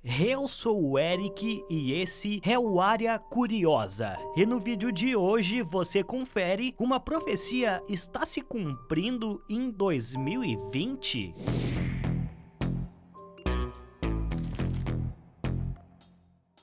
Eu sou o Eric e esse é o Área Curiosa. E no vídeo de hoje você confere: uma profecia está se cumprindo em 2020?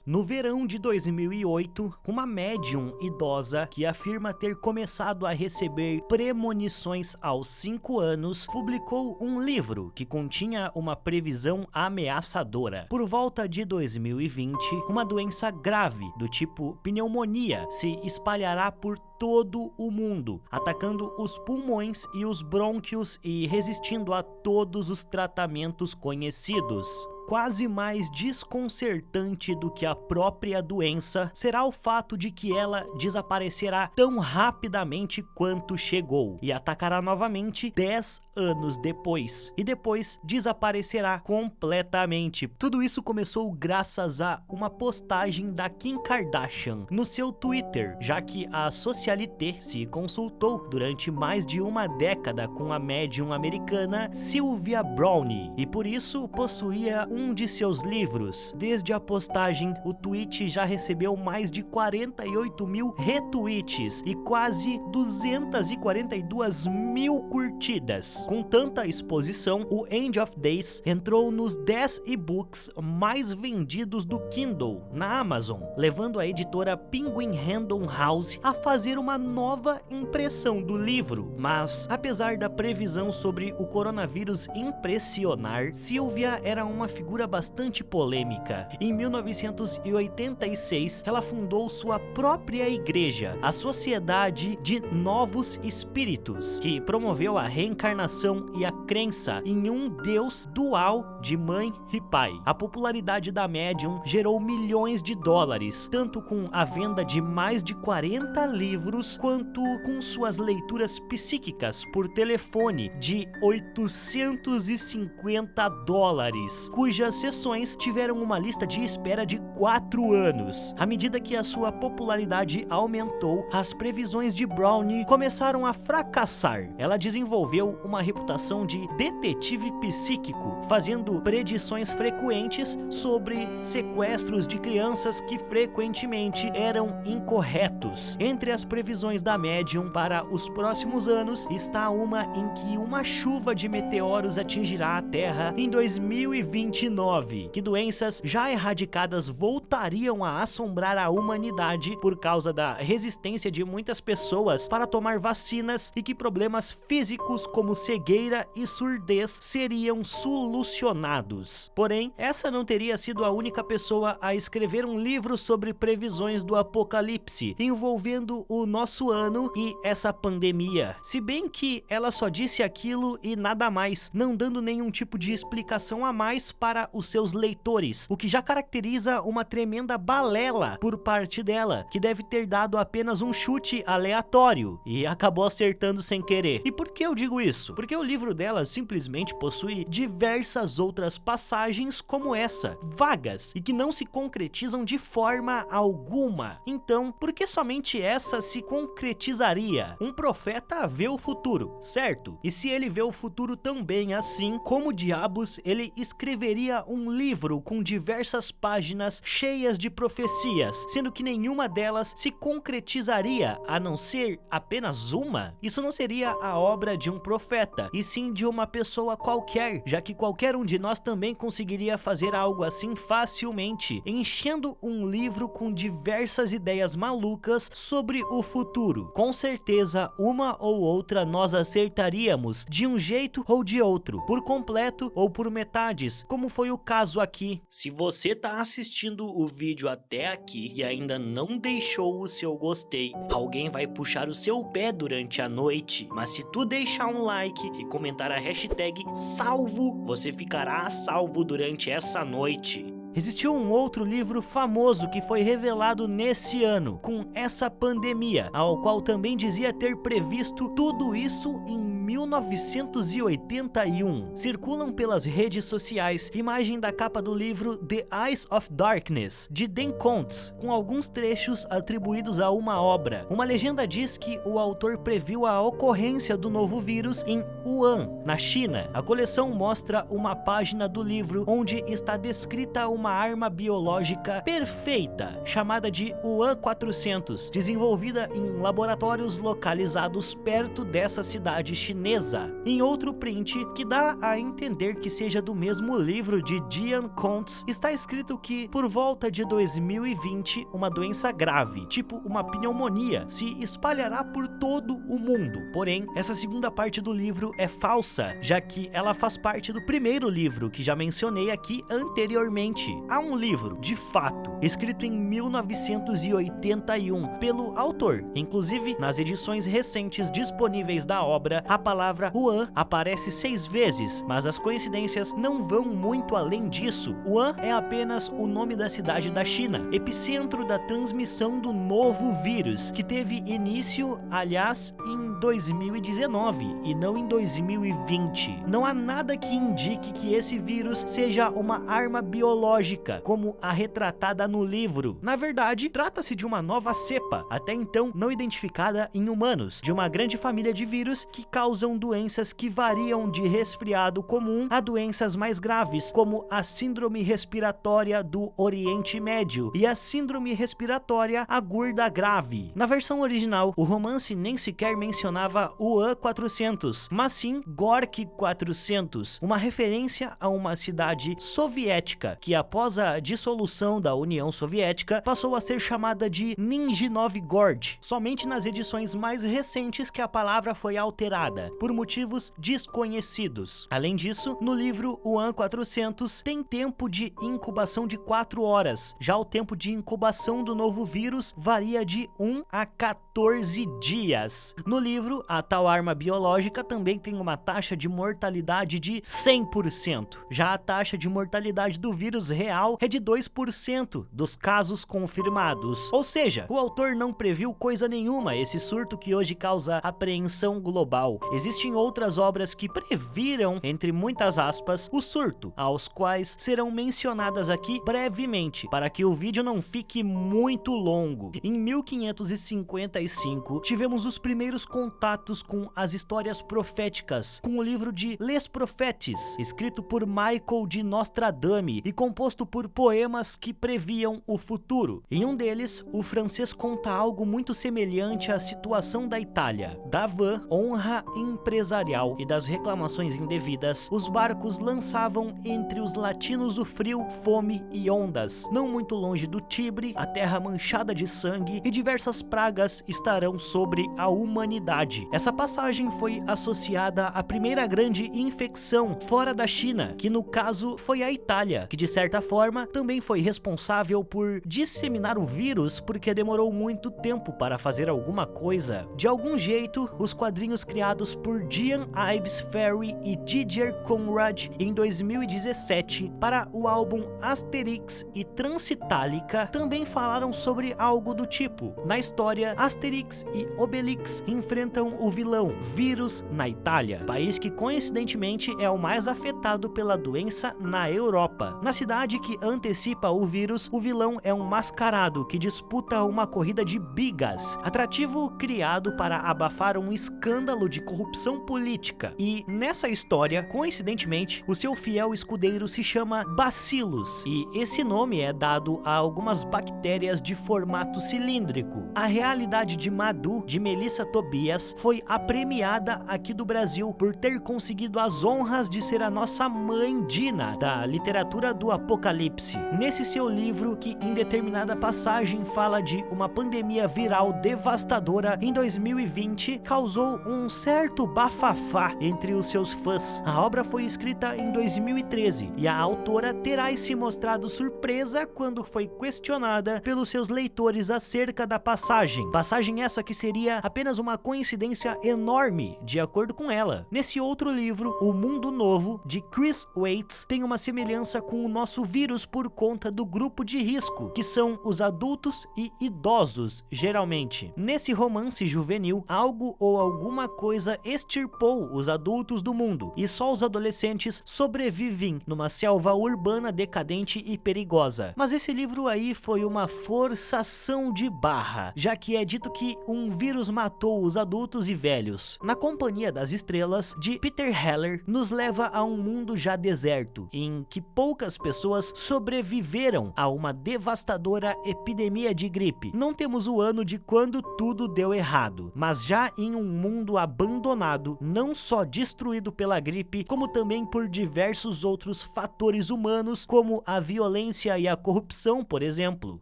No verão de 2008, uma médium idosa que afirma ter começado a receber premonições aos 5 anos publicou um livro que continha uma previsão ameaçadora. Por volta de 2020, uma doença grave do tipo pneumonia se espalhará por todo o mundo, atacando os pulmões e os brônquios e resistindo a todos os tratamentos conhecidos. Quase mais desconcertante do que a própria doença será o fato de que ela desaparecerá tão rapidamente quanto chegou e atacará novamente 10 anos depois, e depois desaparecerá completamente. Tudo isso começou graças a uma postagem da Kim Kardashian no seu Twitter, já que a Socialité se consultou durante mais de uma década com a médium americana Sylvia Browne e por isso possuía um de seus livros. Desde a postagem, o tweet já recebeu mais de 48 mil retweets e quase 242 mil curtidas. Com tanta exposição, o End of Days entrou nos 10 e-books mais vendidos do Kindle na Amazon, levando a editora Penguin Random House a fazer uma nova impressão do livro. Mas, apesar da previsão sobre o coronavírus impressionar, Sylvia era uma figura bastante polêmica. Em 1986, ela fundou sua própria igreja, a Sociedade de Novos Espíritos, que promoveu a reencarnação e a crença em um Deus dual de mãe e pai. A popularidade da médium gerou milhões de dólares, tanto com a venda de mais de 40 livros, quanto com suas leituras psíquicas por telefone de 850 dólares, cujas sessões tiveram uma lista de espera de 4 anos. À medida que a sua popularidade aumentou, as previsões de Browne começaram a fracassar. Ela desenvolveu uma reputação de detetive psíquico, fazendo predições frequentes sobre sequestros de crianças que frequentemente eram incorretos. Entre as previsões da médium para os próximos anos está uma em que uma chuva de meteoros atingirá a Terra em 2029, que doenças já erradicadas voltariam a assombrar a humanidade por causa da resistência de muitas pessoas para tomar vacinas e que problemas físicos como cegueira e surdez seriam solucionados. Porém, essa não teria sido a única pessoa a escrever um livro sobre previsões do apocalipse envolvendo o nosso ano e essa pandemia. Se bem que ela só disse aquilo e nada mais, não dando nenhum tipo de explicação a mais para os seus leitores, o que já caracteriza uma tremenda balela por parte dela, que deve ter dado apenas um chute aleatório e acabou acertando sem querer. E por que eu digo isso? Porque o livro dela simplesmente possui diversas outras passagens como essa, vagas e que não se concretizam de forma alguma. Então, por que somente essa se concretizaria? Um profeta vê o futuro, certo? E se ele vê o futuro tão bem assim, como diabos ele escreveria um livro com diversas páginas cheias de profecias, sendo que nenhuma delas se concretizaria, a não ser apenas uma? Isso não seria a obra de um profeta, e sim de uma pessoa qualquer, já que qualquer um de nós também conseguiria fazer algo assim facilmente, enchendo um livro com diversas ideias malucas sobre o futuro. Com certeza, uma ou outra nós acertaríamos de um jeito ou de outro, por completo ou por metades, como foi o caso aqui. Se você tá assistindo o vídeo até aqui e ainda não deixou o seu gostei, alguém vai puxar o seu pé durante a noite, mas se tu deixar um like e comentar a hashtag salvo, você ficará a salvo durante essa noite. Existiu um outro livro famoso que foi revelado nesse ano, com essa pandemia, ao qual também dizia ter previsto tudo isso em 1981. Circulam pelas redes sociais imagem da capa do livro The Eyes of Darkness, de Dan Coates, com alguns trechos atribuídos a uma obra. Uma legenda diz que o autor previu a ocorrência do novo vírus em Wuhan, na China. A coleção mostra uma página do livro onde está descrita uma arma biológica perfeita, chamada de Wuhan 400, desenvolvida em laboratórios localizados perto dessa cidade chinesa. Em outro print, que dá a entender que seja do mesmo livro de Dan Coates, está escrito que, por volta de 2020, uma doença grave, tipo uma pneumonia, se espalhará por todo o mundo. Porém, essa segunda parte do livro é falsa, já que ela faz parte do primeiro livro que já mencionei aqui anteriormente. Há um livro, de fato, escrito em 1981 pelo autor. Inclusive, nas edições recentes disponíveis da obra, a palavra Wuhan aparece 6 vezes, mas as coincidências não vão muito além disso. Wuhan é apenas o nome da cidade da China, epicentro da transmissão do novo vírus, que teve início, aliás, em 2019 e não em 2020. Não há nada que indique que esse vírus seja uma arma biológica, como a retratada no livro. Na verdade, trata-se de uma nova cepa, até então não identificada em humanos, de uma grande família de vírus que causam doenças que variam de resfriado comum a doenças mais graves, como a síndrome respiratória do Oriente Médio e a síndrome respiratória aguda grave. Na versão original, o romance nem sequer mencionava Wuhan 400, mas sim Gorky 400, uma referência a uma cidade soviética que, após a dissolução da União Soviética, passou a ser chamada de Nizhny Novgorod. Somente nas edições mais recentes que a palavra foi alterada, por motivos desconhecidos. Além disso, no livro Wuhan 400 tem tempo de incubação de 4 horas, já o tempo de incubação do novo vírus varia de 1 a 14 dias. No livro, a tal arma biológica também tem uma taxa de mortalidade de 100%. Já a taxa de mortalidade do vírus real é de 2% dos casos confirmados. Ou seja, o autor não previu coisa nenhuma esse surto que hoje causa apreensão global. Existem outras obras que previram, entre muitas aspas, o surto, aos quais serão mencionadas aqui brevemente, para que o vídeo não fique muito longo. Em 1555, tivemos os primeiros contatos com as histórias proféticas, com o livro de Les Prophètes, escrito por Michael de Nostradame e composto por poemas que previam o futuro. Em um deles, o francês conta algo muito semelhante à situação da Itália. Da vã, honra empresarial e das reclamações indevidas, os barcos lançavam entre os latinos o frio, fome e ondas. Não muito longe do Tibre, a terra manchada de sangue e diversas pragas estarão sobre a humanidade. Essa passagem foi associada à primeira grande infecção fora da China, que no caso foi a Itália, que de certa forma também foi responsável por disseminar o vírus porque demorou muito tempo para fazer alguma coisa. De algum jeito, os quadrinhos criados por Gian Ives Ferry e Didier Conrad em 2017 para o álbum Asterix e Transitalica também falaram sobre algo do tipo. Na história, Asterix e Obelix enfrentam o vilão vírus na Itália, país que coincidentemente é o mais afetado pela doença na Europa. Na cidade que antecipa o vírus, o vilão é um mascarado que disputa uma corrida de bigas, atrativo criado para abafar um escândalo de corrupção política. E nessa história, coincidentemente, o seu fiel escudeiro se chama Bacillus, e esse nome é dado a algumas bactérias de formato cilíndrico. A realidade de Madu, de Melissa Tobias, foi apremiada aqui do Brasil por ter conseguido as honras de ser a nossa mãe Dina, da literatura do apocalipse. Nesse seu livro, que em determinada passagem fala de uma pandemia viral devastadora em 2020, causou um certo bafafá entre os seus fãs. A obra foi escrita em 2013 e a autora terá se mostrado surpresa quando foi questionada pelos seus leitores acerca da passagem. Passagem essa que seria apenas uma coincidência enorme, de acordo com ela. Nesse outro livro, O Mundo Novo, de Chris Waits, tem uma semelhança com o nosso vírus por conta do grupo de risco, que são os adultos e idosos, geralmente. Nesse romance juvenil, algo ou alguma coisa doença extirpou os adultos do mundo e só os adolescentes sobrevivem numa selva urbana decadente e perigosa. Mas esse livro aí foi uma forçação de barra, já que é dito que um vírus matou os adultos e velhos. Na Companhia das Estrelas, de Peter Heller, nos leva a um mundo já deserto, em que poucas pessoas sobreviveram a uma devastadora epidemia de gripe. Não temos o ano de quando tudo deu errado, mas já em um mundo abandonado, não só destruído pela gripe, como também por diversos outros fatores humanos, como a violência e a corrupção, por exemplo.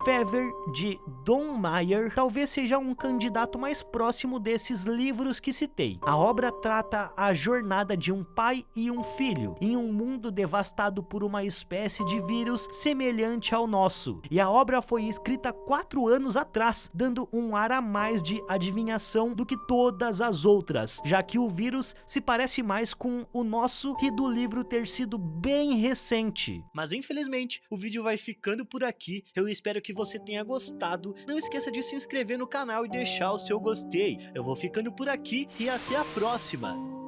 Fever, de Don Meyer, talvez seja um candidato mais próximo desses livros que citei. A obra trata a jornada de um pai e um filho em um mundo devastado por uma espécie de vírus semelhante ao nosso. E a obra foi escrita 4 anos atrás, dando um ar a mais de adivinhação do que todas as outras, já que o vírus se parece mais com o nosso que do livro ter sido bem recente. Mas infelizmente o vídeo vai ficando por aqui. Eu espero que você tenha gostado. Não esqueça de se inscrever no canal e deixar o seu gostei. Eu vou ficando por aqui e até a próxima.